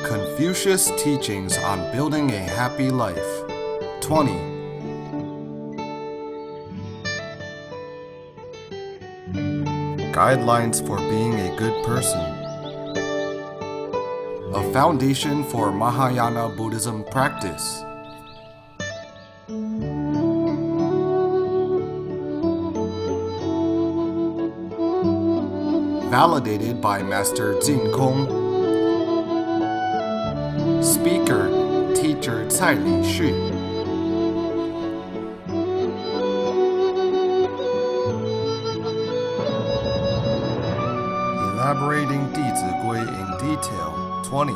Confucius Teachings on Building a Happy Life. 20. Guidelines for being a good person. A foundation for Mahayana Buddhism practice. Validated by Master Jin-kong. Speaker, Teacher Tsai Lixu. Elaborating Dizigui in detail. 20.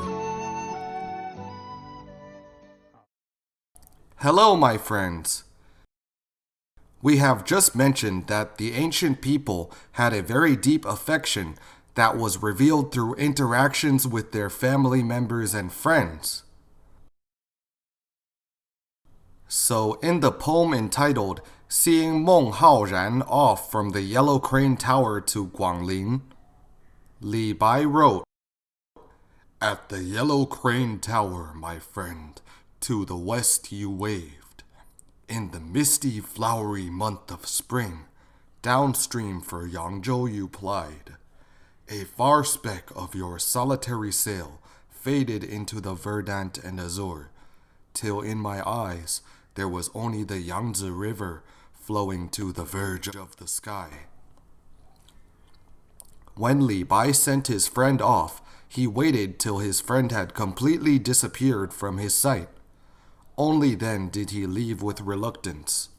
Hello, my friends. We have just mentioned that the ancient people had a very deep affection that was revealed through interactions with their family members and friends. So in the poem entitled Seeing Meng Haoran Off from the Yellow Crane Tower to Guanglin, Li Bai wrote, "At the Yellow Crane Tower, my friend, to the west you waved. In the misty, flowery month of spring, downstream for Yangzhou you plied. A far speck of your solitary sail faded into the verdant and azure, till in my eyes there was only the Yangtze River flowing to the verge of the sky." When Li Bai sent his friend off, he waited till his friend had completely disappeared from his sight. Only then did he leave with reluctance.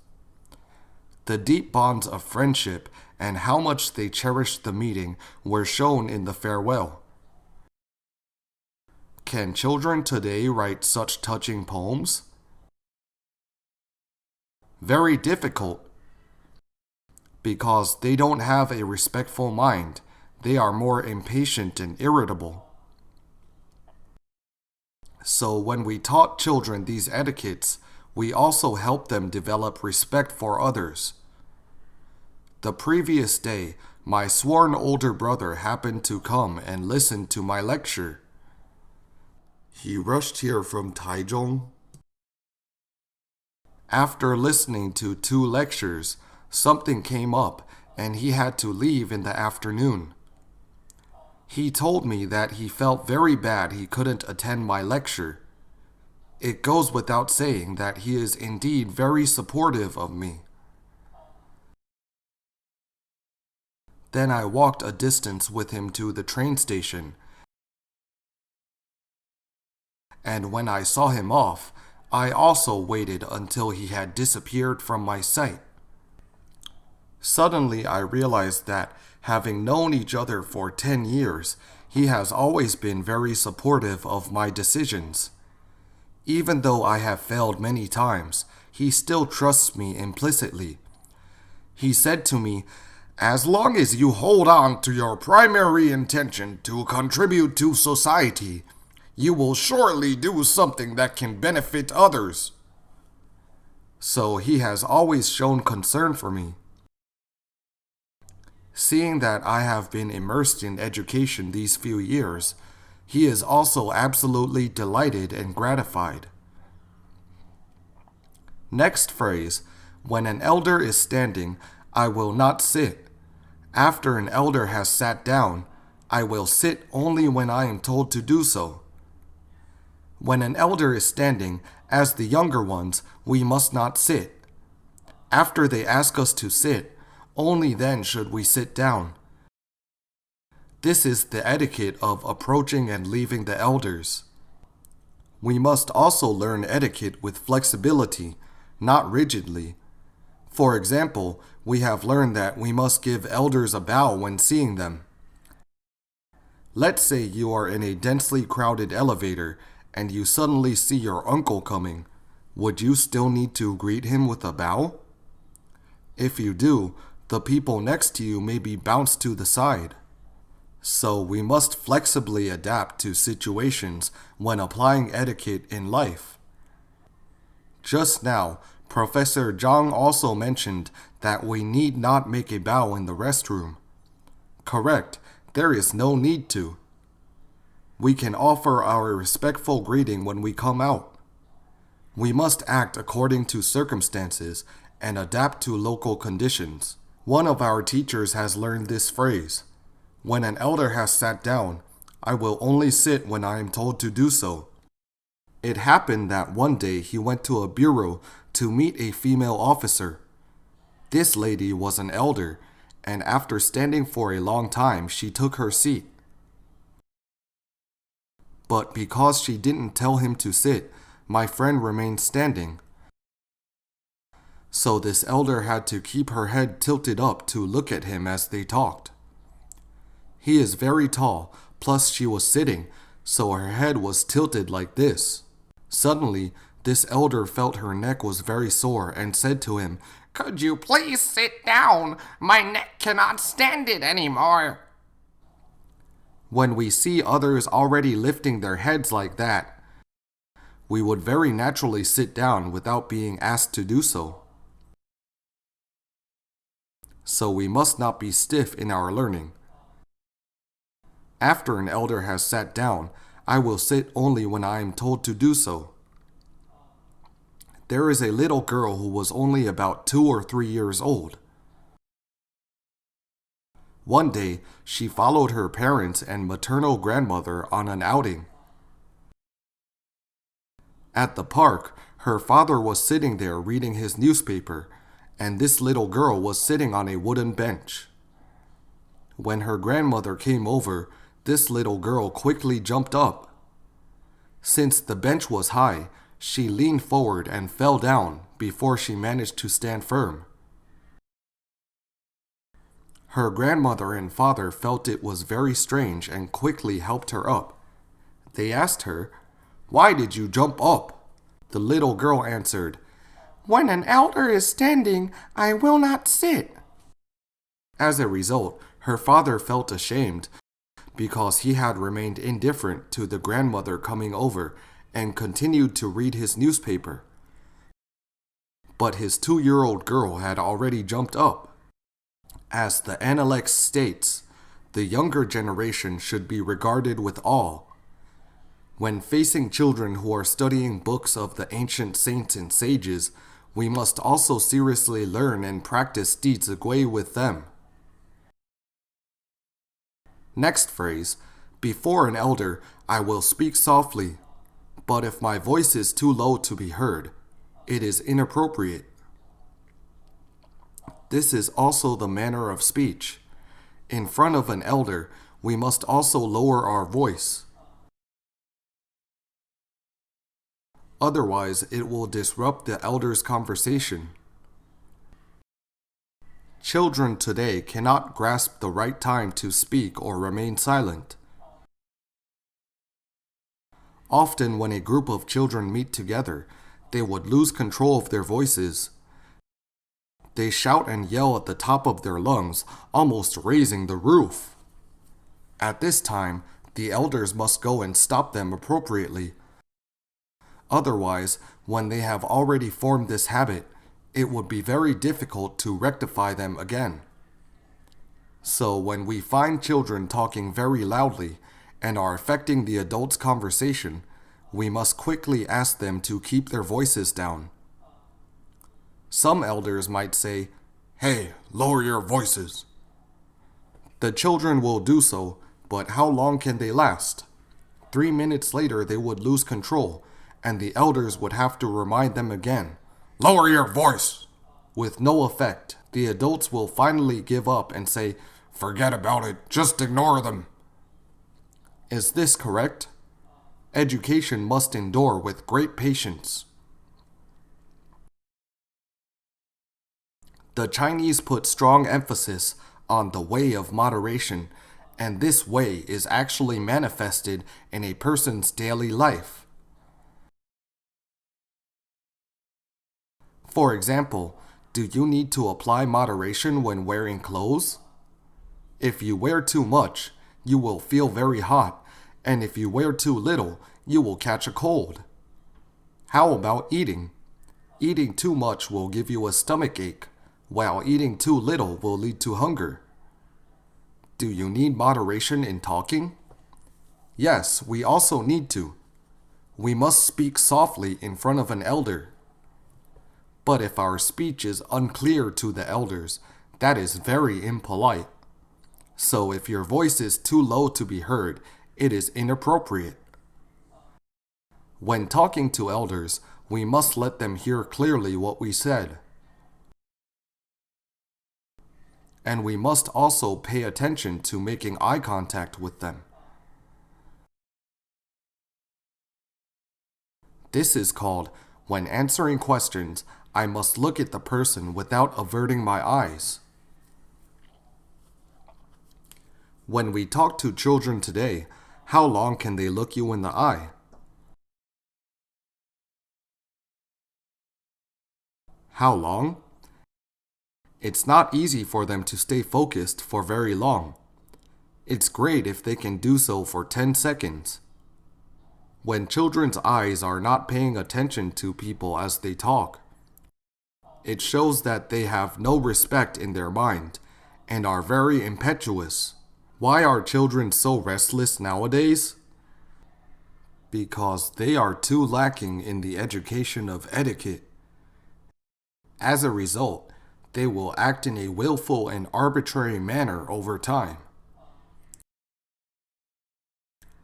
The deep bonds of friendship and how much they cherished the meeting were shown in the farewell. Can children today write such touching poems? Very difficult, because they don't have a respectful mind. They are more impatient and irritable. So when we taught children these etiquettes, we also helped them develop respect for others. The previous day, my sworn older brother happened to come and listen to my lecture. He rushed here from Taichung. After listening to 2 lectures, something came up and he had to leave in the afternoon. He told me that he felt very bad he couldn't attend my lecture. It goes without saying that he is indeed very supportive of me. Then I walked a distance with him to the train station, and when I saw him off, I also waited until he had disappeared from my sight. Suddenly I realized that, having known each other for 10 years, he has always been very supportive of my decisions. Even though I have failed many times, he still trusts me implicitly. He said to me, "As long as you hold on to your primary intention to contribute to society, you will surely do something that can benefit others." So he has always shown concern for me. Seeing that I have been immersed in education these few years, he is also absolutely delighted and gratified. Next phrase, when an elder is standing, I will not sit. After an elder has sat down, I will sit only when I am told to do so. When an elder is standing, as the younger ones, we must not sit. After they ask us to sit, only then should we sit down. This is the etiquette of approaching and leaving the elders. We must also learn etiquette with flexibility, not rigidly. For example, we have learned that we must give elders a bow when seeing them. Let's say you are in a densely crowded elevator and you suddenly see your uncle coming. Would you still need to greet him with a bow? If you do, the people next to you may be bounced to the side. So we must flexibly adapt to situations when applying etiquette in life. Just now, Professor Zhang also mentioned that we need not make a bow in the restroom. Correct, there is no need to. We can offer our respectful greeting when we come out. We must act according to circumstances and adapt to local conditions. One of our teachers has learned this phrase: when an elder has sat down, I will only sit when I am told to do so. It happened that one day he went to a bureau to meet a female officer. This lady was an elder, and after standing for a long time, she took her seat. But because she didn't tell him to sit, my friend remained standing. So this elder had to keep her head tilted up to look at him as they talked. He is very tall, plus she was sitting, so her head was tilted like this. Suddenly, this elder felt her neck was very sore and said to him, "Could you please sit down? My neck cannot stand it anymore." When we see others already lifting their heads like that, we would very naturally sit down without being asked to do so. So we must not be stiff in our learning. After an elder has sat down, I will sit only when I am told to do so. There is a little girl who was only about 2 or 3 years old. One day, she followed her parents and maternal grandmother on an outing. At the park, her father was sitting there reading his newspaper, and this little girl was sitting on a wooden bench. When her grandmother came over, this little girl quickly jumped up. Since the bench was high, she leaned forward and fell down before she managed to stand firm. Her grandmother and father felt it was very strange and quickly helped her up. They asked her, "Why did you jump up?" The little girl answered, "When an elder is standing, I will not sit." As a result, her father felt ashamed because he had remained indifferent to the grandmother coming over and continued to read his newspaper. But his 2-year-old girl had already jumped up. As the Analects states, the younger generation should be regarded with awe. When facing children who are studying books of the ancient saints and sages, we must also seriously learn and practice Dizigui with them. Next phrase, before an elder, I will speak softly, but if my voice is too low to be heard, it is inappropriate. This is also the manner of speech. In front of an elder, we must also lower our voice. Otherwise, it will disrupt the elder's conversation. Children today cannot grasp the right time to speak or remain silent. Often when a group of children meet together, they would lose control of their voices. They shout and yell at the top of their lungs, almost raising the roof. At this time, the elders must go and stop them appropriately. Otherwise, when they have already formed this habit, it would be very difficult to rectify them again. So when we find children talking very loudly and are affecting the adults' conversation, we must quickly ask them to keep their voices down. Some elders might say, "Hey, lower your voices." The children will do so, but how long can they last? 3 minutes later, they would lose control, and the elders would have to remind them again, "Lower your voice." With no effect, the adults will finally give up and say, "Forget about it, just ignore them." Is this correct? Education must endure with great patience. The Chinese put strong emphasis on the way of moderation, and this way is actually manifested in a person's daily life. For example, do you need to apply moderation when wearing clothes? If you wear too much, you will feel very hot, and if you wear too little, you will catch a cold. How about eating? Eating too much will give you a stomach ache, while eating too little will lead to hunger. Do you need moderation in talking? Yes, we also need to. We must speak softly in front of an elder. But if our speech is unclear to the elders, that is very impolite. So if your voice is too low to be heard, it is inappropriate. When talking to elders, we must let them hear clearly what we said. And we must also pay attention to making eye contact with them. This is called, when answering questions, I must look at the person without averting my eyes. When we talk to children today, how long can they look you in the eye? How long? It's not easy for them to stay focused for very long. It's great if they can do so for 10 seconds. When children's eyes are not paying attention to people as they talk, it shows that they have no respect in their mind and are very impetuous. Why are children so restless nowadays? Because they are too lacking in the education of etiquette. As a result, they will act in a willful and arbitrary manner over time.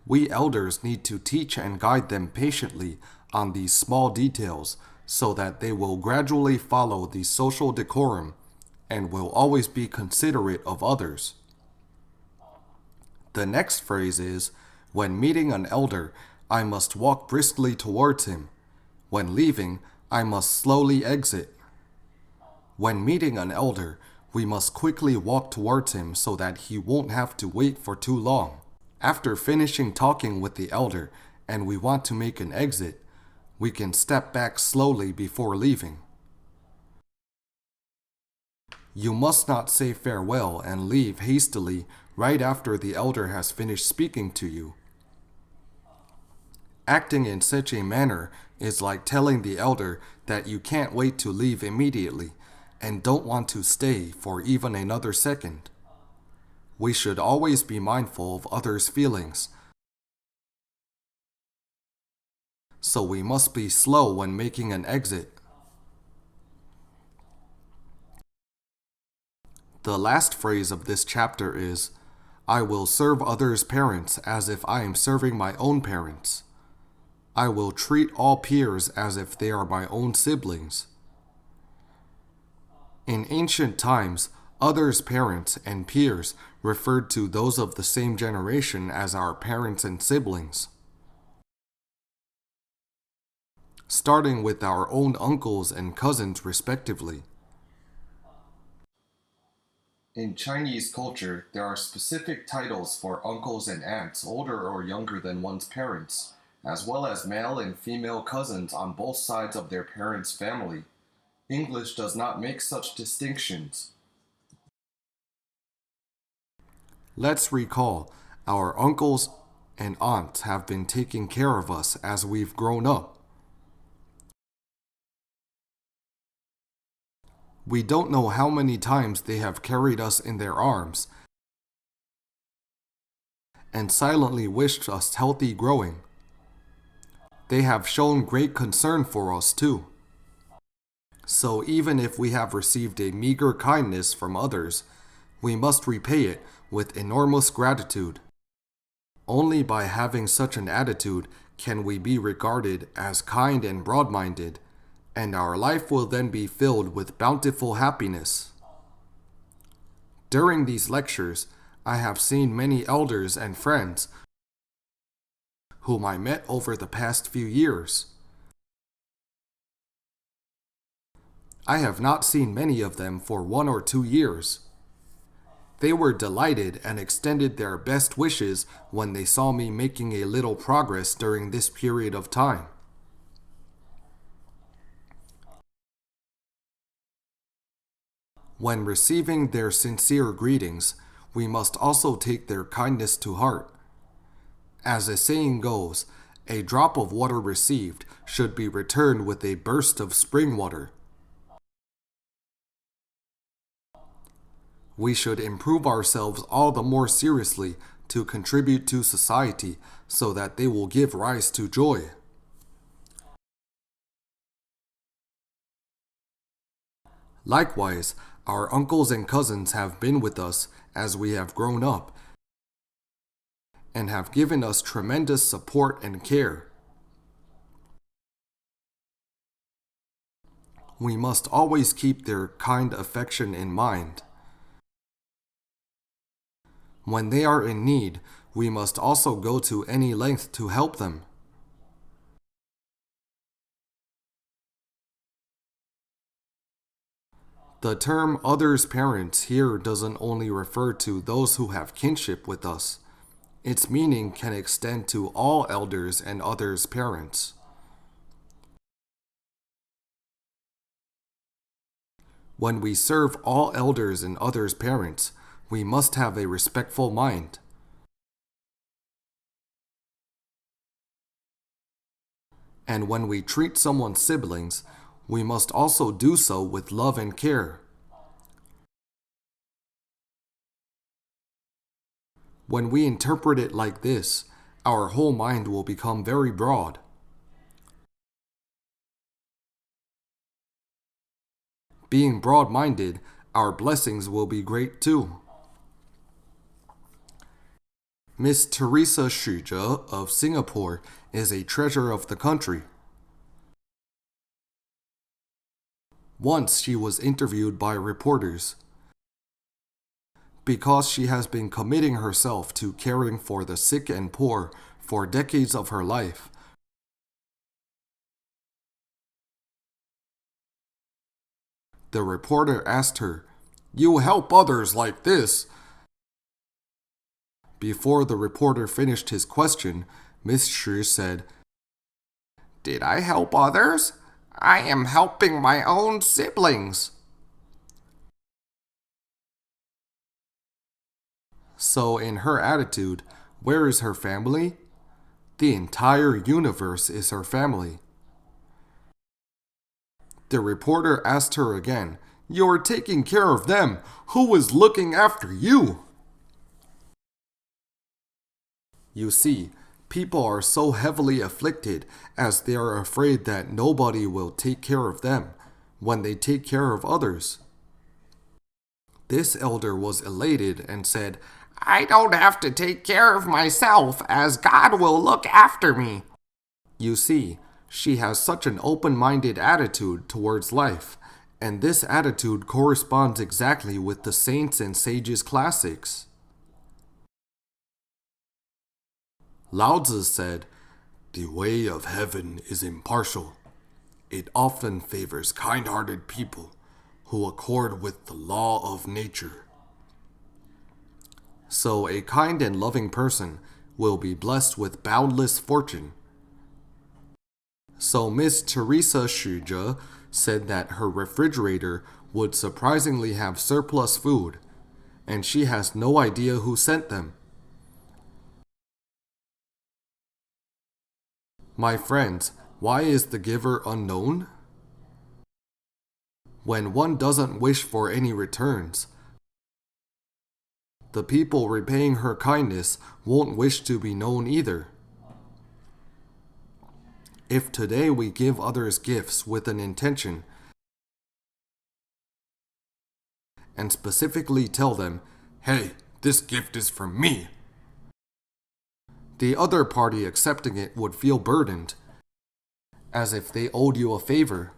We elders need to teach and guide them patiently on these small details so that they will gradually follow the social decorum and will always be considerate of others. The next phrase is, when meeting an elder, I must walk briskly towards him. When leaving, I must slowly exit. When meeting an elder, we must quickly walk towards him so that he won't have to wait for too long. After finishing talking with the elder and we want to make an exit, we can step back slowly before leaving. You must not say farewell and leave hastily right after the elder has finished speaking to you. Acting in such a manner is like telling the elder that you can't wait to leave immediately and don't want to stay for even another second. We should always be mindful of others' feelings, so we must be slow when making an exit. The last phrase of this chapter is, I will serve others' parents as if I am serving my own parents. I will treat all peers as if they are my own siblings. In ancient times, others' parents and peers referred to those of the same generation as our parents and siblings. Starting with our own uncles and cousins respectively. In Chinese culture, there are specific titles for uncles and aunts older or younger than one's parents, as well as male and female cousins on both sides of their parents' family. English does not make such distinctions. Let's recall, our uncles and aunts have been taking care of us as we've grown up. We don't know how many times they have carried us in their arms and silently wished us healthy growing. They have shown great concern for us too. So even if we have received a meager kindness from others, we must repay it with enormous gratitude. Only by having such an attitude can we be regarded as kind and broad-minded, and our life will then be filled with bountiful happiness. During these lectures, I have seen many elders and friends whom I met over the past few years. I have not seen many of them for 1 or 2 years. They were delighted and extended their best wishes when they saw me making a little progress during this period of time. When receiving their sincere greetings, we must also take their kindness to heart. As a saying goes, a drop of water received should be returned with a burst of spring water. We should improve ourselves all the more seriously to contribute to society so that they will give rise to joy. Likewise, our uncles and cousins have been with us as we have grown up and have given us tremendous support and care. We must always keep their kind affection in mind. When they are in need, we must also go to any length to help them. The term others' parents here doesn't only refer to those who have kinship with us. Its meaning can extend to all elders and others' parents. When we serve all elders and others' parents, we must have a respectful mind. And when we treat someone's siblings, we must also do so with love and care. When we interpret it like this, our whole mind will become very broad. Being broad-minded, our blessings will be great too. Miss Teresa Xuzhe of Singapore is a treasure of the country. Once she was interviewed by reporters. Because she has been committing herself to caring for the sick and poor for decades of her life, the reporter asked her, "You help others like this." Before the reporter finished his question, Miss Xu said, Did I help others? I am helping my own siblings. So in her attitude, where is her family? The entire universe is her family. The reporter asked her again, "You're taking care of them. Who is looking after you?" You see, people are so heavily afflicted as they are afraid that nobody will take care of them when they take care of others. This elder was elated and said, I don't have to take care of myself, as God will look after me. You see, she has such an open-minded attitude towards life, and this attitude corresponds exactly with the saints and sages' classics. Lao Tzu said, "The way of heaven is impartial. It often favors kind-hearted people who accord with the law of nature." So a kind and loving person will be blessed with boundless fortune. So Miss Teresa Xuzhe said that her refrigerator would surprisingly have surplus food, and she has no idea who sent them. My friends, why is the giver unknown? When one doesn't wish for any returns, the people repaying her kindness won't wish to be known either. If today we give others gifts with an intention and specifically tell them, "Hey, this gift is from me," the other party accepting it would feel burdened, as if they owed you a favor.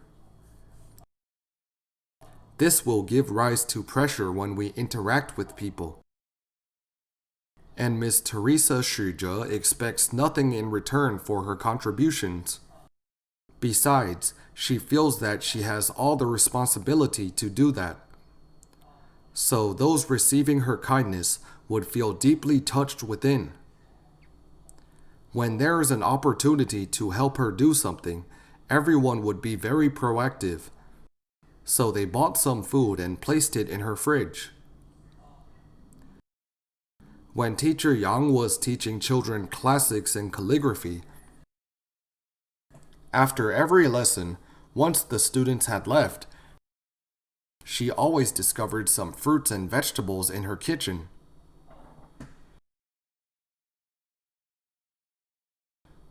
This will give rise to pressure when we interact with people. And Miss Teresa Xuzhe expects nothing in return for her contributions. Besides, she feels that she has all the responsibility to do that. So those receiving her kindness would feel deeply touched within. When there is an opportunity to help her do something, everyone would be very proactive. So they bought some food and placed it in her fridge. When teacher Yang was teaching children classics and calligraphy, after every lesson, once the students had left, she always discovered some fruits and vegetables in her kitchen.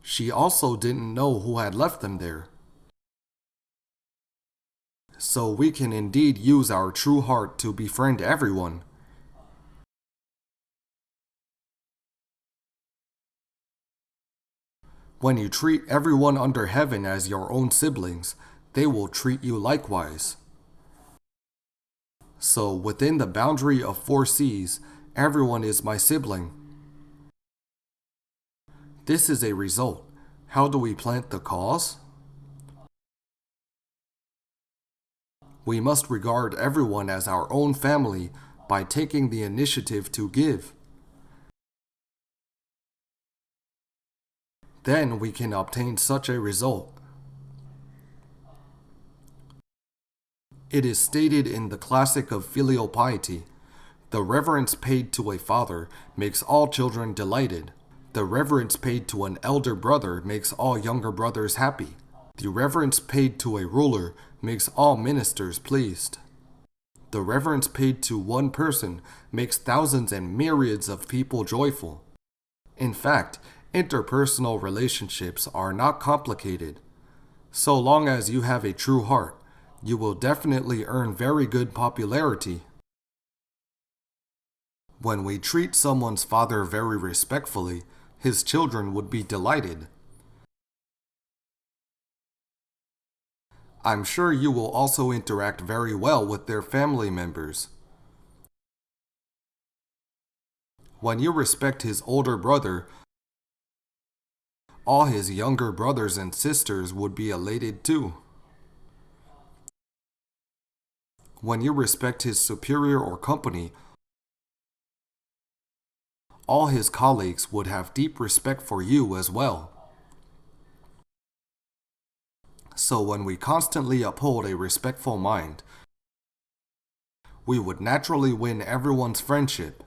She also didn't know who had left them there. So we can indeed use our true heart to befriend everyone. When you treat everyone under heaven as your own siblings, they will treat you likewise. So within the boundary of 4 C's, everyone is my sibling. This is a result. How do we plant the cause? We must regard everyone as our own family by taking the initiative to give. Then we can obtain such a result. It is stated in the classic of filial piety, the reverence paid to a father makes all children delighted. The reverence paid to an elder brother makes all younger brothers happy. The reverence paid to a ruler makes all ministers pleased. The reverence paid to one person makes thousands and myriads of people joyful. In fact, interpersonal relationships are not complicated. So long as you have a true heart, you will definitely earn very good popularity. When we treat someone's father very respectfully, his children would be delighted. I'm sure you will also interact very well with their family members. When you respect his older brother, all his younger brothers and sisters would be elated too. When you respect his superior or company, all his colleagues would have deep respect for you as well. So when we constantly uphold a respectful mind, we would naturally win everyone's friendship.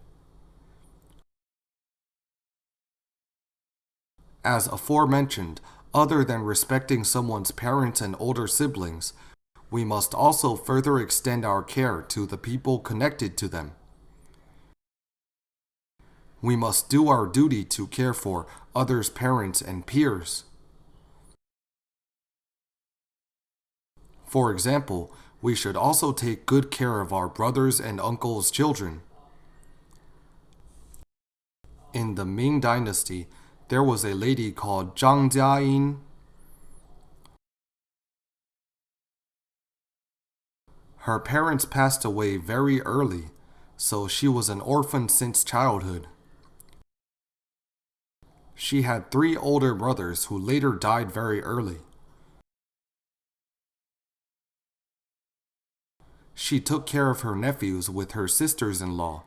As aforementioned, other than respecting someone's parents and older siblings, we must also further extend our care to the people connected to them. We must do our duty to care for others' parents and peers. For example, we should also take good care of our brothers and uncles' children. In the Ming Dynasty, there was a lady called Zhang Jiayin. Her parents passed away very early, so she was an orphan since childhood. She had 3 older brothers who later died very early. She took care of her nephews with her sisters-in-law.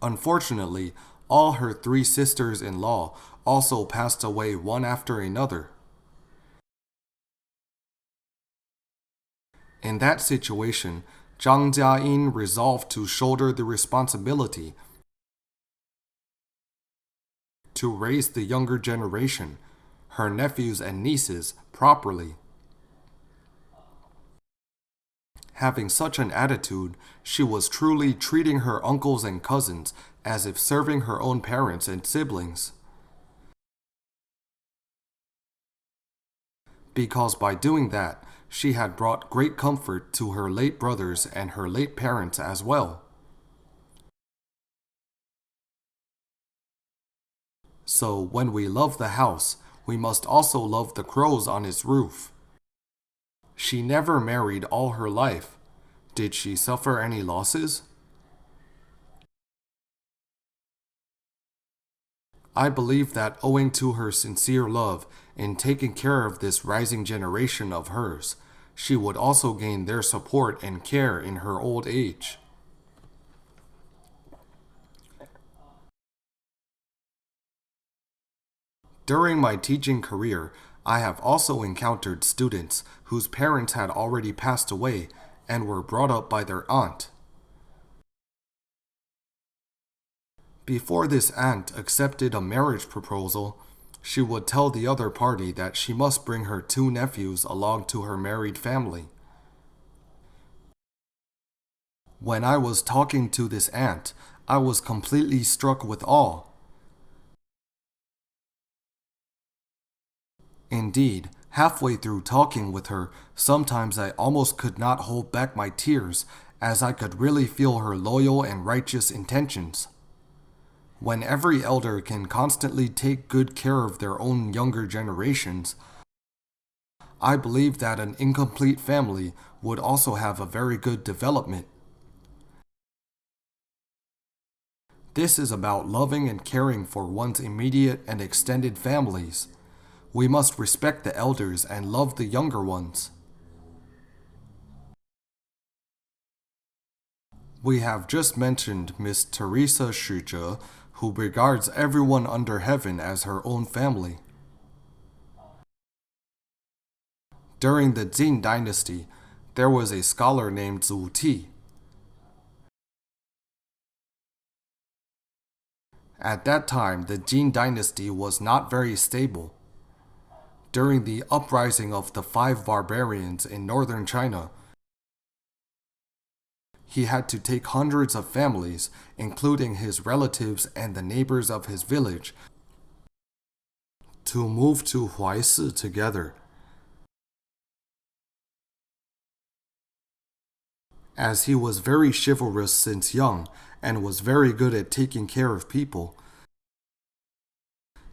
Unfortunately, all her 3 sisters-in-law also passed away one after another. In that situation, Zhang Jiayin resolved to shoulder the responsibility to raise the younger generation, her nephews and nieces, properly. Having such an attitude, she was truly treating her uncles and cousins as if serving her own parents and siblings. Because by doing that, she had brought great comfort to her late brothers and her late parents as well. So when we love the house, we must also love the crows on its roof. She never married all her life. Did she suffer any losses? I believe that owing to her sincere love in taking care of this rising generation of hers, she would also gain their support and care in her old age. During my teaching career, I have also encountered students whose parents had already passed away and were brought up by their aunt. Before this aunt accepted a marriage proposal, she would tell the other party that she must bring her 2 nephews along to her married family. When I was talking to this aunt, I was completely struck with awe. Indeed, halfway through talking with her, sometimes I almost could not hold back my tears, as I could really feel her loyal and righteous intentions. When every elder can constantly take good care of their own younger generations, I believe that an incomplete family would also have a very good development. This is about loving and caring for one's immediate and extended families. We must respect the elders and love the younger ones. We have just mentioned Miss Teresa Shuzhe, who regards everyone under heaven as her own family. During the Jin dynasty, there was a scholar named Zhu Ti. At that time, the Jin dynasty was not very stable. During the uprising of the 5 barbarians in northern China, he had to take hundreds of families, including his relatives and the neighbors of his village, to move to Huaisi together. As he was very chivalrous since young and was very good at taking care of people,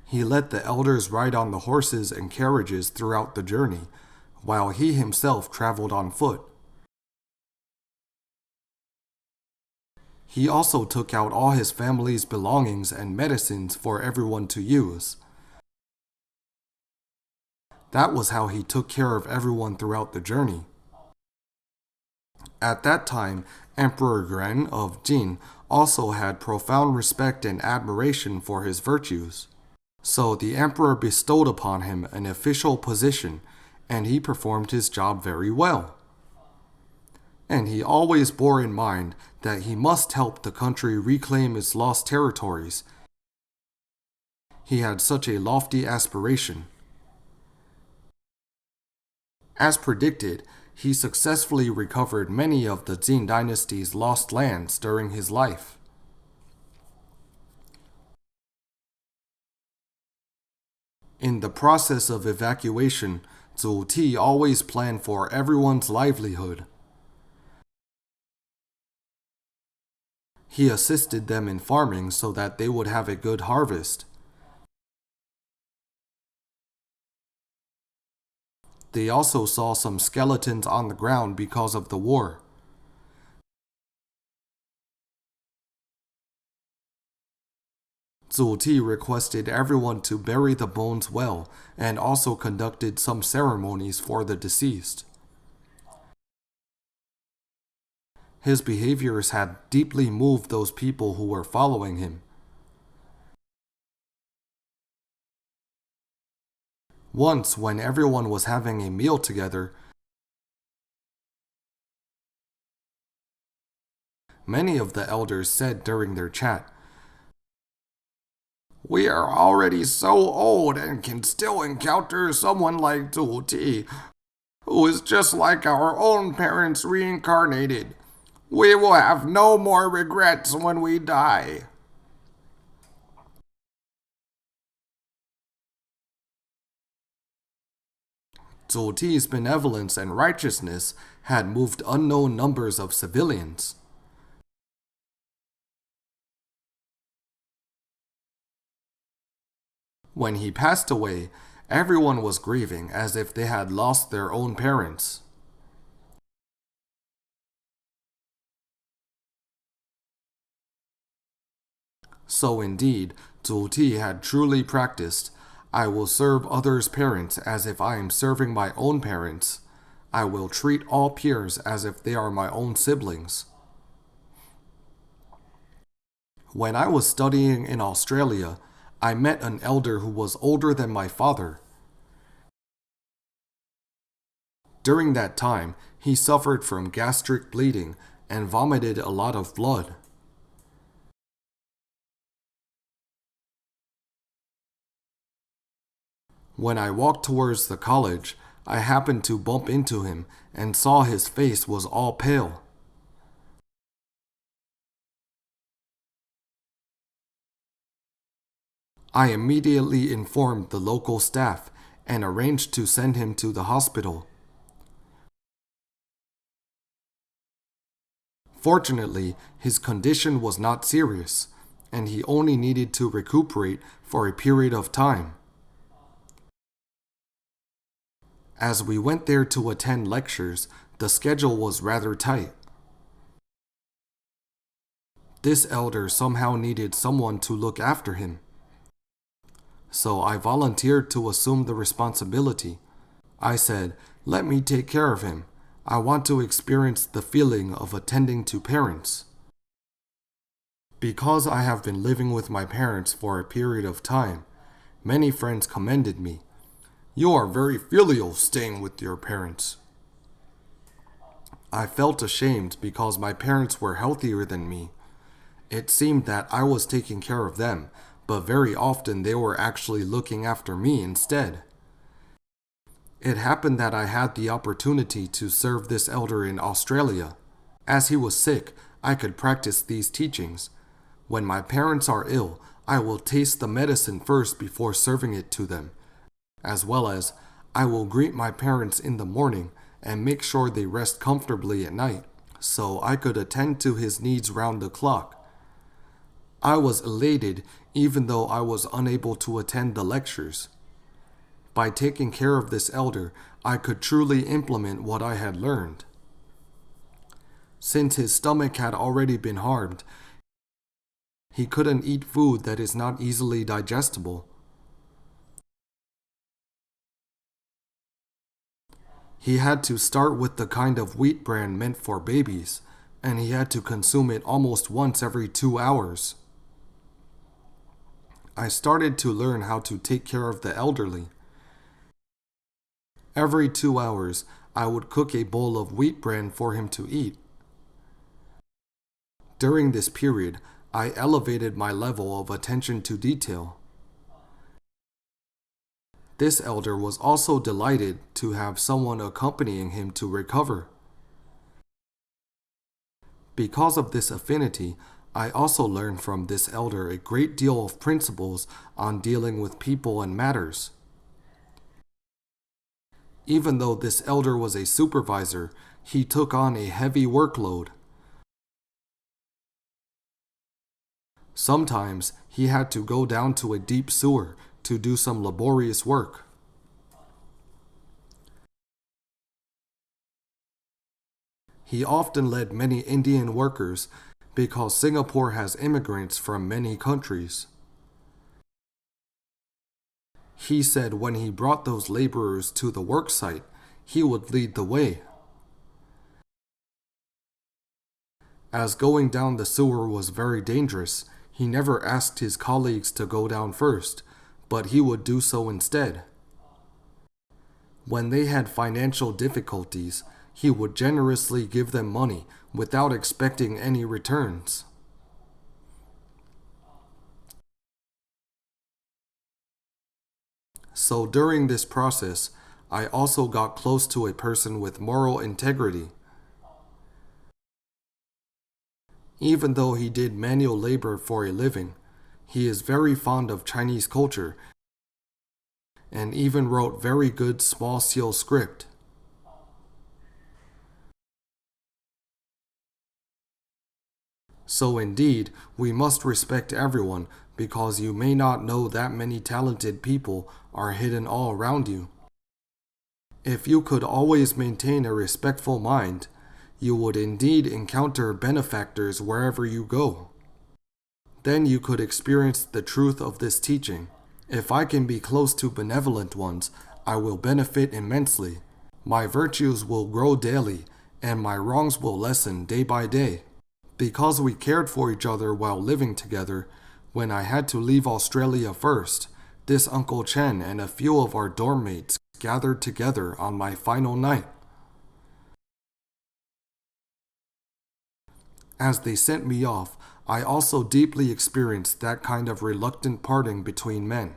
he let the elders ride on the horses and carriages throughout the journey, while he himself traveled on foot. He also took out all his family's belongings and medicines for everyone to use. That was how he took care of everyone throughout the journey. At that time, Emperor Yuan of Jin also had profound respect and admiration for his virtues. So the emperor bestowed upon him an official position, and he performed his job very well. And he always bore in mind that he must help the country reclaim its lost territories. He had such a lofty aspiration. As predicted, he successfully recovered many of the Jin dynasty's lost lands during his life. In the process of evacuation, Zhu Ti always planned for everyone's livelihood. He assisted them in farming so that they would have a good harvest. They also saw some skeletons on the ground because of the war. Zhu Ti requested everyone to bury the bones well and also conducted some ceremonies for the deceased. His behaviors had deeply moved those people who were following him. Once, when everyone was having a meal together, many of the elders said during their chat, "We are already so old and can still encounter someone like Zhu Ti, who is just like our own parents reincarnated. We will have no more regrets when we die." Zhu Ti's benevolence and righteousness had moved unknown numbers of civilians. When he passed away, everyone was grieving as if they had lost their own parents. So indeed, Zhu Ti had truly practiced, "I will serve others' parents as if I am serving my own parents. I will treat all peers as if they are my own siblings." When I was studying in Australia, I met an elder who was older than my father. During that time, he suffered from gastric bleeding and vomited a lot of blood. When I walked towards the college, I happened to bump into him and saw his face was all pale. I immediately informed the local staff and arranged to send him to the hospital. Fortunately, his condition was not serious, and he only needed to recuperate for a period of time. As we went there to attend lectures, the schedule was rather tight. This elder somehow needed someone to look after him. So I volunteered to assume the responsibility. I said, "Let me take care of him. I want to experience the feeling of attending to parents." Because I have been living with my parents for a period of time, many friends commended me. "You are very filial staying with your parents." I felt ashamed because my parents were healthier than me. It seemed that I was taking care of them, but very often they were actually looking after me instead. It happened that I had the opportunity to serve this elder in Australia. As he was sick, I could practice these teachings. When my parents are ill, I will taste the medicine first before serving it to them, as well as I will greet my parents in the morning and make sure they rest comfortably at night, so I could attend to his needs round the clock. I was elated even though I was unable to attend the lectures. By taking care of this elder, I could truly implement what I had learned. Since his stomach had already been harmed, he couldn't eat food that is not easily digestible. He had to start with the kind of wheat bran meant for babies, and he had to consume it almost once every 2 hours. I started to learn how to take care of the elderly. Every 2 hours, I would cook a bowl of wheat bran for him to eat. During this period, I elevated my level of attention to detail. This elder was also delighted to have someone accompanying him to recover. Because of this affinity, I also learned from this elder a great deal of principles on dealing with people and matters. Even though this elder was a supervisor, he took on a heavy workload. Sometimes he had to go down to a deep sewer to do some laborious work. He often led many Indian workers because Singapore has immigrants from many countries. He said when he brought those laborers to the work site, he would lead the way. As going down the sewer was very dangerous, he never asked his colleagues to go down first, but he would do so instead. When they had financial difficulties, he would generously give them money without expecting any returns. So during this process, I also got close to a person with moral integrity. Even though he did manual labor for a living, he is very fond of Chinese culture and even wrote very good small seal script. So indeed, we must respect everyone because you may not know that many talented people are hidden all around you. If you could always maintain a respectful mind, you would indeed encounter benefactors wherever you go. Then you could experience the truth of this teaching. If I can be close to benevolent ones, I will benefit immensely. My virtues will grow daily, and my wrongs will lessen day by day. Because we cared for each other while living together, when I had to leave Australia first, this Uncle Chen and a few of our dorm mates gathered together on my final night. As they sent me off, I also deeply experienced that kind of reluctant parting between men.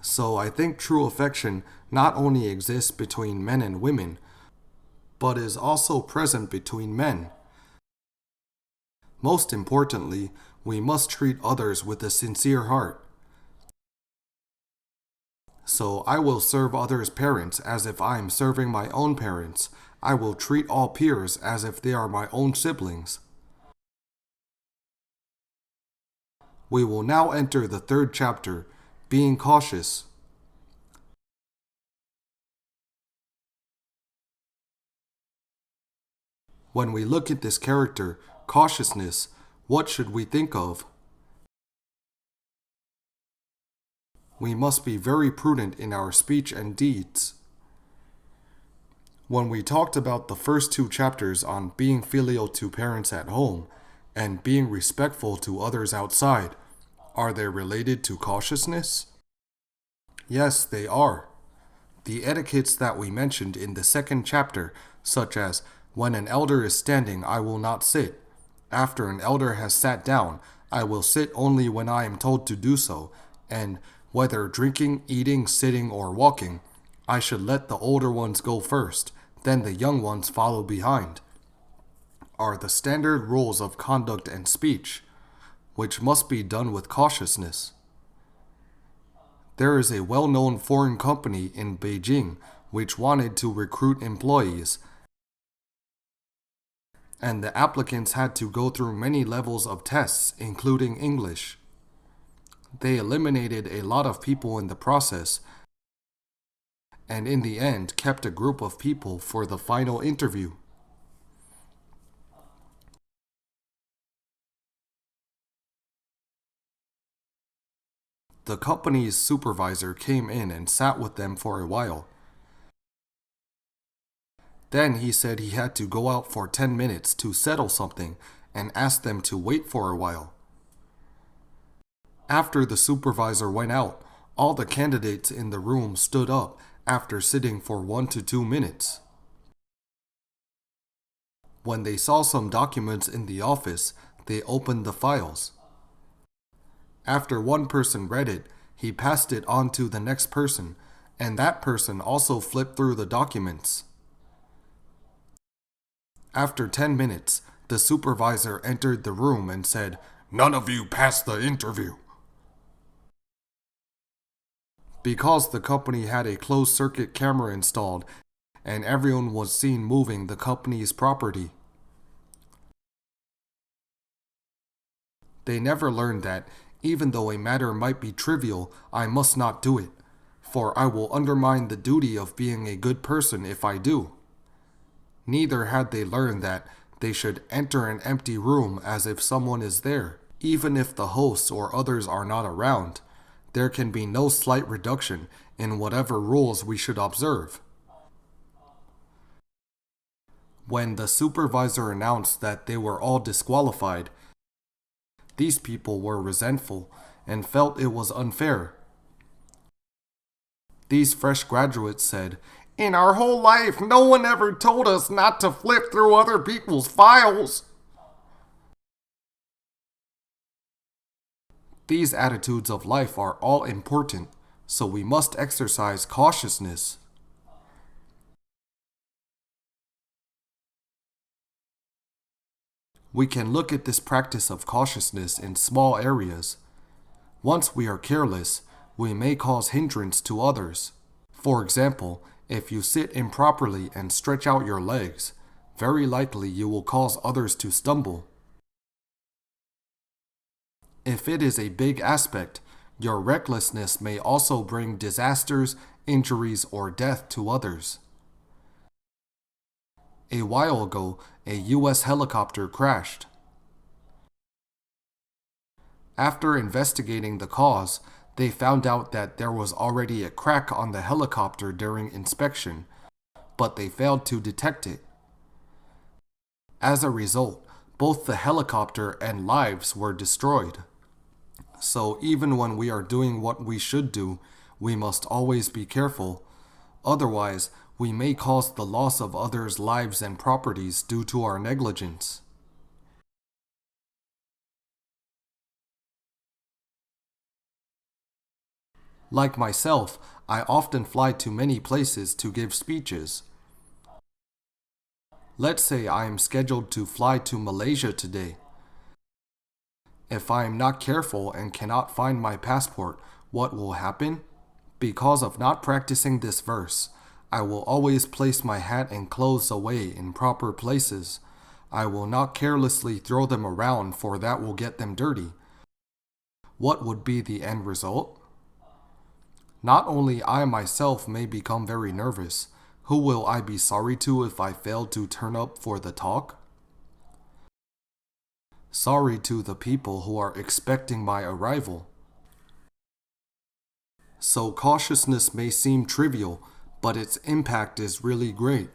So I think true affection not only exists between men and women, but is also present between men. Most importantly, we must treat others with a sincere heart. So I will serve others' parents as if I am serving my own parents. I will treat all peers as if they are my own siblings. We will now enter the third chapter, being cautious. When we look at this character, cautiousness, what should we think of? We must be very prudent in our speech and deeds. When we talked about the first two chapters on being filial to parents at home and being respectful to others outside, are they related to cautiousness? Yes, they are. The etiquettes that we mentioned in the second chapter, such as when an elder is standing, I will not sit. After an elder has sat down, I will sit only when I am told to do so, and whether drinking, eating, sitting, or walking, I should let the older ones go first, then the young ones follow behind, are the standard rules of conduct and speech, which must be done with cautiousness. There is a well-known foreign company in Beijing which wanted to recruit employees, and the applicants had to go through many levels of tests, including English. They eliminated a lot of people in the process, and in the end kept a group of people for the final interview. The company's supervisor came in and sat with them for a while. Then he said he had to go out for 10 minutes to settle something and asked them to wait for a while. After the supervisor went out, all the candidates in the room stood up after sitting for 1 to 2 minutes. When they saw some documents in the office, they opened the files. After one person read it, he passed it on to the next person, and that person also flipped through the documents. After 10 minutes, the supervisor entered the room and said, "None of you passed the interview." Because the company had a closed-circuit camera installed, and everyone was seen moving the company's property. They never learned that, even though a matter might be trivial, I must not do it, for I will undermine the duty of being a good person if I do. Neither had they learned that they should enter an empty room as if someone is there. Even if the hosts or others are not around, there can be no slight reduction in whatever rules we should observe. When the supervisor announced that they were all disqualified, these people were resentful and felt it was unfair. These fresh graduates said, "In our whole life, no one ever told us not to flip through other people's files." These attitudes of life are all important, so we must exercise cautiousness. We can look at this practice of cautiousness in small areas. Once we are careless, we may cause hindrance to others. For example, if you sit improperly and stretch out your legs, very likely you will cause others to stumble. If it is a big aspect, your recklessness may also bring disasters, injuries, or death to others. A while ago, a U.S. helicopter crashed. After investigating the cause, they found out that there was already a crack on the helicopter during inspection, but they failed to detect it. As a result, both the helicopter and lives were destroyed. So even when we are doing what we should do, we must always be careful. Otherwise, we may cause the loss of others' lives and properties due to our negligence. Like myself, I often fly to many places to give speeches. Let's say I am scheduled to fly to Malaysia today. If I am not careful and cannot find my passport, what will happen? Because of not practicing this verse, I will always place my hat and clothes away in proper places. I will not carelessly throw them around, for that will get them dirty. What would be the end result? Not only I myself may become very nervous, who will I be sorry to if I fail to turn up for the talk? Sorry to the people who are expecting my arrival. So cautiousness may seem trivial, but its impact is really great.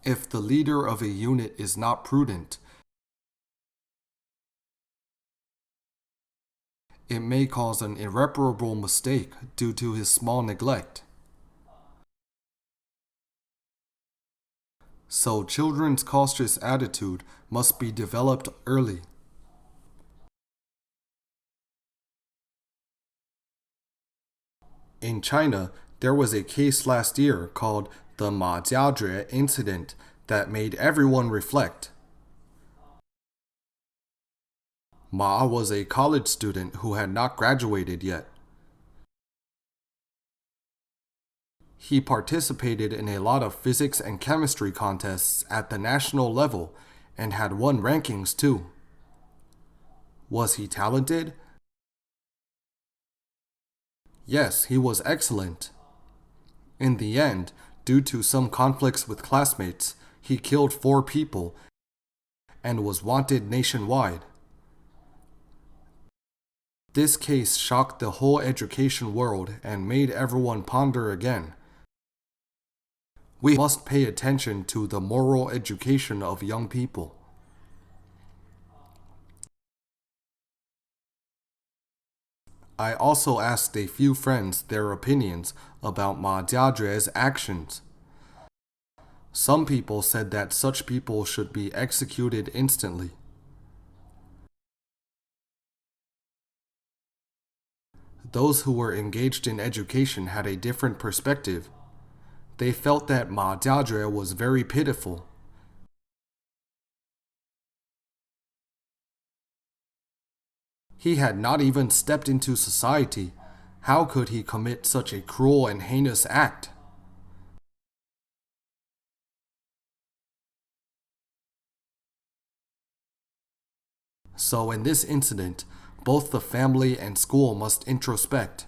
If the leader of a unit is not prudent, it may cause an irreparable mistake due to his small neglect. So children's cautious attitude must be developed early. In China, there was a case last year called the myriad incident that made everyone reflect. Ma was a college student who had not graduated yet. He participated in a lot of physics and chemistry contests at the national level and had won rankings too. Was he talented? Yes, he was excellent. In the end, due to some conflicts with classmates, he killed 4 people and was wanted nationwide. This case shocked the whole education world and made everyone ponder again. We must pay attention to the moral education of young people. I also asked a few friends their opinions about Ma Jiazhue's actions. Some people said that such people should be executed instantly. Those who were engaged in education had a different perspective. They felt that Ma Jiazhue was very pitiful. He had not even stepped into society. How could he commit such a cruel and heinous act? So in this incident, both the family and school must introspect.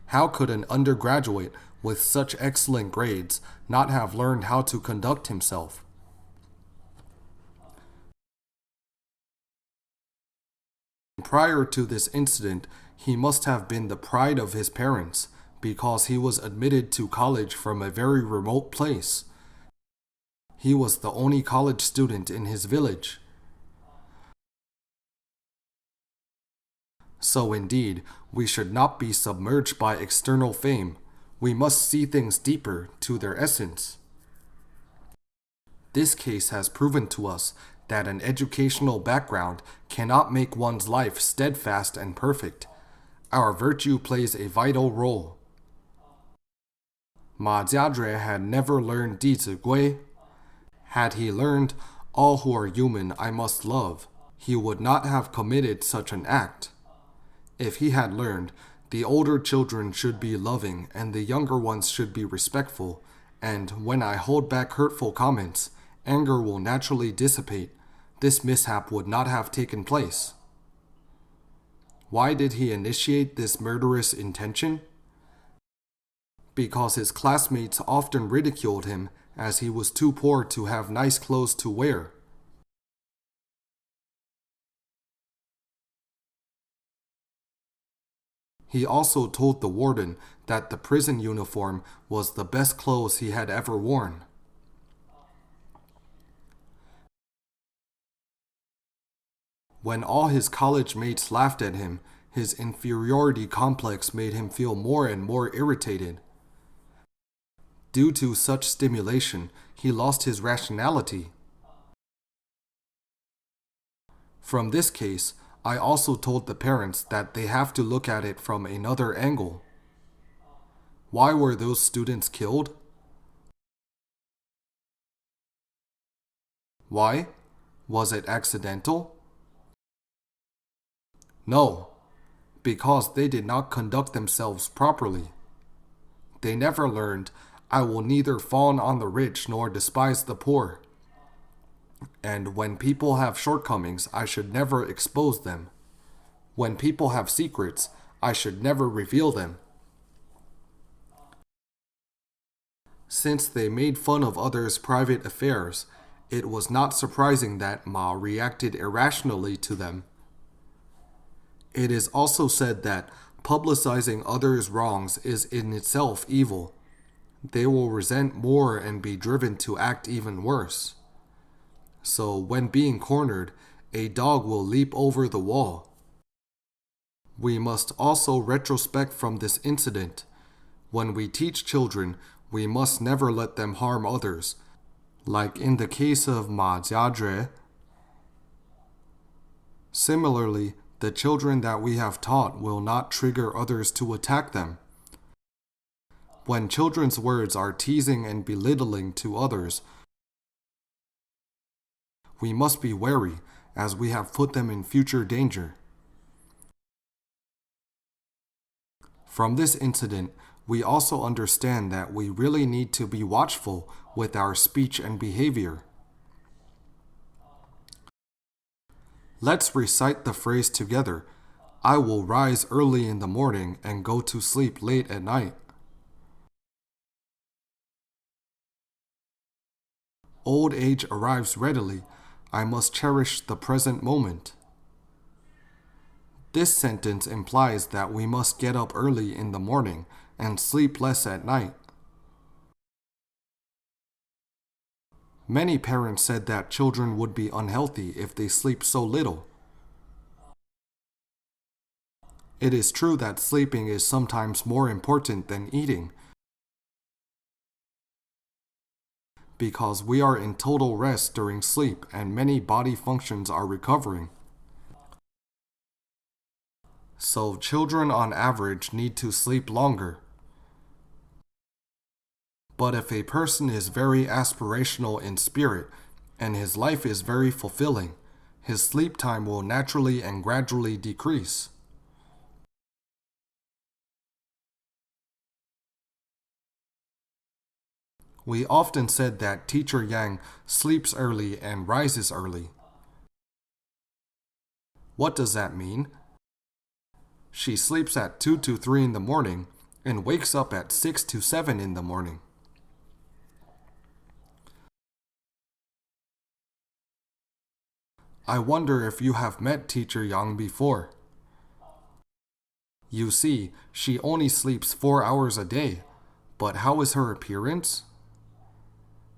How could an undergraduate with such excellent grades not have learned how to conduct himself? Prior to this incident, he must have been the pride of his parents because he was admitted to college from a very remote place. He was the only college student in his village. So indeed, we should not be submerged by external fame. We must see things deeper to their essence. This case has proven to us that an educational background cannot make one's life steadfast and perfect. Our virtue plays a vital role. Ma Jiazhue had never learned Dizigui. Had he learned, all who are human I must love, he would not have committed such an act. If he had learned, the older children should be loving and the younger ones should be respectful, and when I hold back hurtful comments, anger will naturally dissipate. This mishap would not have taken place. Why did he initiate this murderous intention? Because his classmates often ridiculed him as he was too poor to have nice clothes to wear. He also told the warden that the prison uniform was the best clothes he had ever worn. When all his college mates laughed at him, his inferiority complex made him feel more and more irritated. Due to such stimulation, he lost his rationality. From this case, I also told the parents that they have to look at it from another angle. Why were those students killed? Why? Was it accidental? No, because they did not conduct themselves properly. They never learned, I will neither fawn on the rich nor despise the poor. And when people have shortcomings, I should never expose them. When people have secrets, I should never reveal them. Since they made fun of others' private affairs, it was not surprising that Ma reacted irrationally to them. It is also said that publicizing others' wrongs is in itself evil. They will resent more and be driven to act even worse. So when being cornered, a dog will leap over the wall. We must also retrospect from this incident. When we teach children, we must never let them harm others, like in the case of Ma Jiazue. Similarly, the children that we have taught will not trigger others to attack them. When children's words are teasing and belittling to others, we must be wary, as we have put them in future danger. From this incident, we also understand that we really need to be watchful with our speech and behavior. Let's recite the phrase together. I will rise early in the morning and go to sleep late at night. Old age arrives readily. I must cherish the present moment. This sentence implies that we must get up early in the morning and sleep less at night. Many parents said that children would be unhealthy if they sleep so little. It is true that sleeping is sometimes more important than eating, because we are in total rest during sleep and many body functions are recovering. So children on average need to sleep longer. But if a person is very aspirational in spirit and his life is very fulfilling, his sleep time will naturally and gradually decrease. We often said that Teacher Yang sleeps early and rises early. What does that mean? She sleeps at 2 to 3 in the morning and wakes up at 6 to 7 in the morning. I wonder if you have met Teacher Yang before. You see, she only sleeps 4 hours a day, but how is her appearance?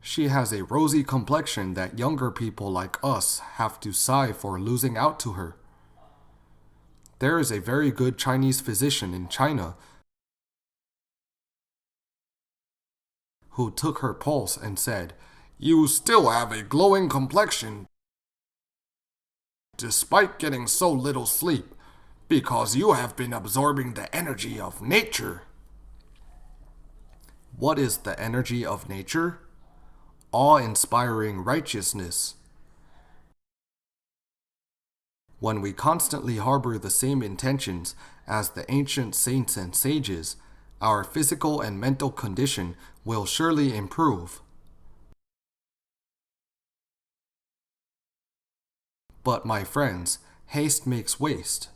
She has a rosy complexion that younger people like us have to sigh for losing out to her. There is a very good Chinese physician in China who took her pulse and said, "You still have a glowing complexion despite getting so little sleep, because you have been absorbing the energy of nature." What is the energy of nature? Awe-inspiring righteousness. When we constantly harbor the same intentions as the ancient saints and sages, our physical and mental condition will surely improve. But my friends, haste makes waste.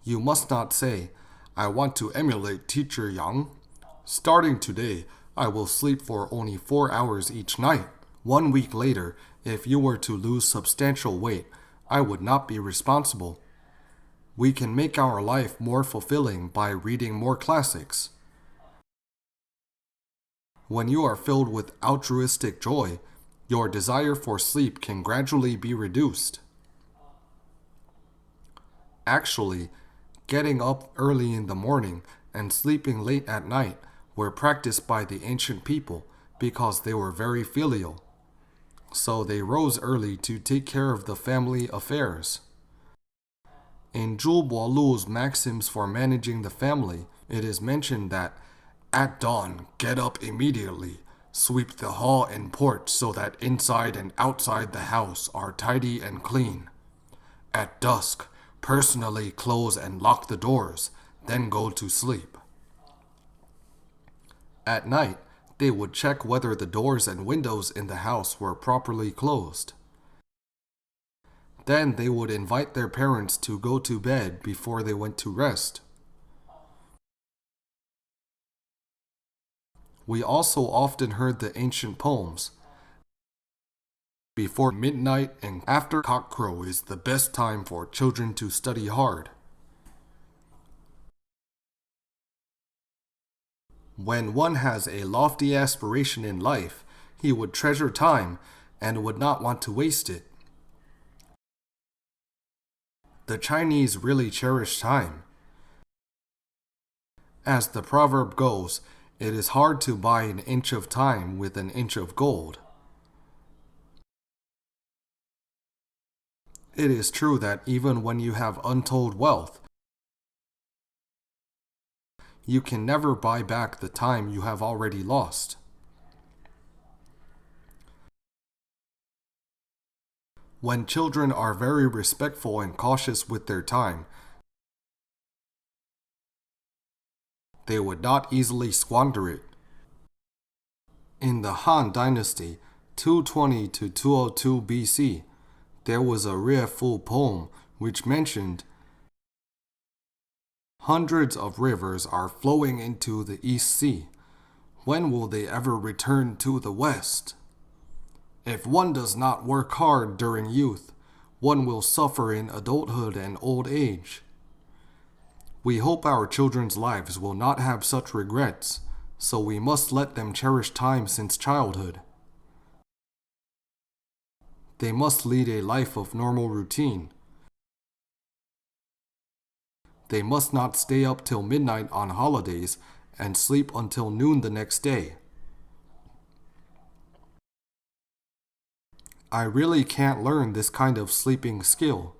You must not say, "I want to emulate Teacher Yang. Starting today, I will sleep for only 4 hours each night." 1 week later, if you were to lose substantial weight, I would not be responsible. We can make our life more fulfilling by reading more classics. When you are filled with altruistic joy, your desire for sleep can gradually be reduced. Actually, getting up early in the morning and sleeping late at night were practiced by the ancient people because they were very filial. So they rose early to take care of the family affairs. In Zhu Lu's maxims for managing the family, it is mentioned that at dawn, get up immediately, Sweep the hall and porch so that inside and outside the house are tidy and clean. At dusk, personally close and lock the doors, then go to sleep. At night, they would check whether the doors and windows in the house were properly closed. Then they would invite their parents to go to bed before they went to rest. We also often heard the ancient poems. Before midnight and after cockcrow is the best time for children to study hard. When one has a lofty aspiration in life, he would treasure time and would not want to waste it. The Chinese really cherish time. As the proverb goes, it is hard to buy an inch of time with an inch of gold. It is true that even when you have untold wealth, you can never buy back the time you have already lost. When children are very respectful and cautious with their time, they would not easily squander it. In the Han Dynasty, 220 to 202 BC, there was a Fu poem which mentioned, "Hundreds of rivers are flowing into the East Sea. When will they ever return to the West? If one does not work hard during youth, one will suffer in adulthood and old age." We hope our children's lives will not have such regrets, so we must let them cherish time since childhood. They must lead a life of normal routine. They must not stay up till midnight on holidays and sleep until noon the next day. I really can't learn this kind of sleeping skill.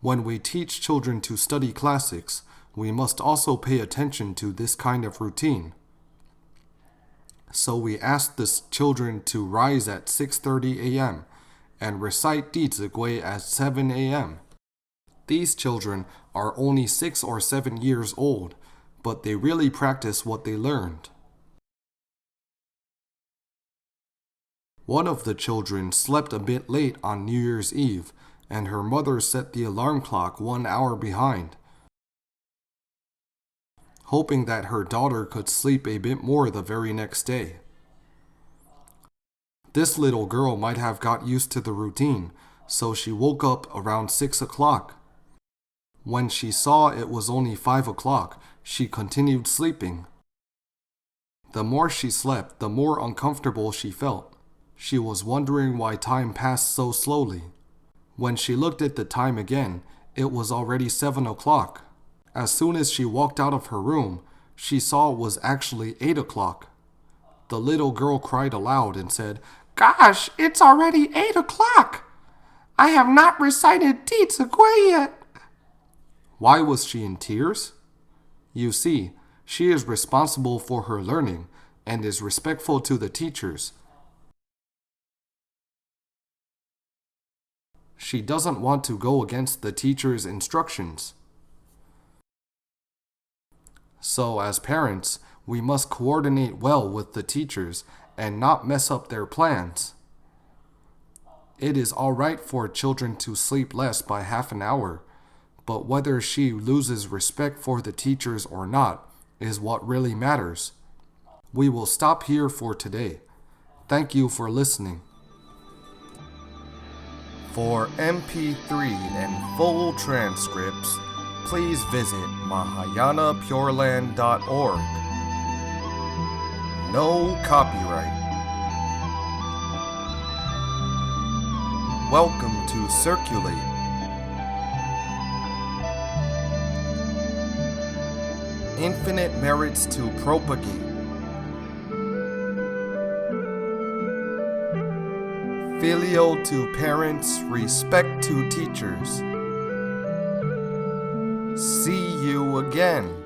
When we teach children to study classics, we must also pay attention to this kind of routine. So we ask the children to rise at 6:30 a.m. and recite Dizigui at 7 a.m. These children are only 6 or 7 years old, but they really practice what they learned. One of the children slept a bit late on New Year's Eve, and her mother set the alarm clock 1 hour behind, hoping that her daughter could sleep a bit more the very next day. This little girl might have got used to the routine, so she woke up around 6 o'clock. When she saw it was only 5 o'clock, she continued sleeping. The more she slept, the more uncomfortable she felt. She was wondering why time passed so slowly. When she looked at the time again, it was already 7 o'clock. As soon as she walked out of her room, she saw it was actually 8 o'clock. The little girl cried aloud and said, "Gosh, it's already 8 o'clock! I have not recited Dizigui yet." Why was she in tears? You see, she is responsible for her learning and is respectful to the teachers. She doesn't want to go against the teacher's instructions. So as parents, we must coordinate well with the teachers and not mess up their plans. It is all right for children to sleep less by half an hour, but whether she loses respect for the teachers or not is what really matters. We will stop here for today. Thank you for listening. For MP3 and full transcripts, please visit mahayanapureland.org. No copyright. Welcome to Circulate. Infinite merits to propagate. Filial to parents, respect to teachers. See you again.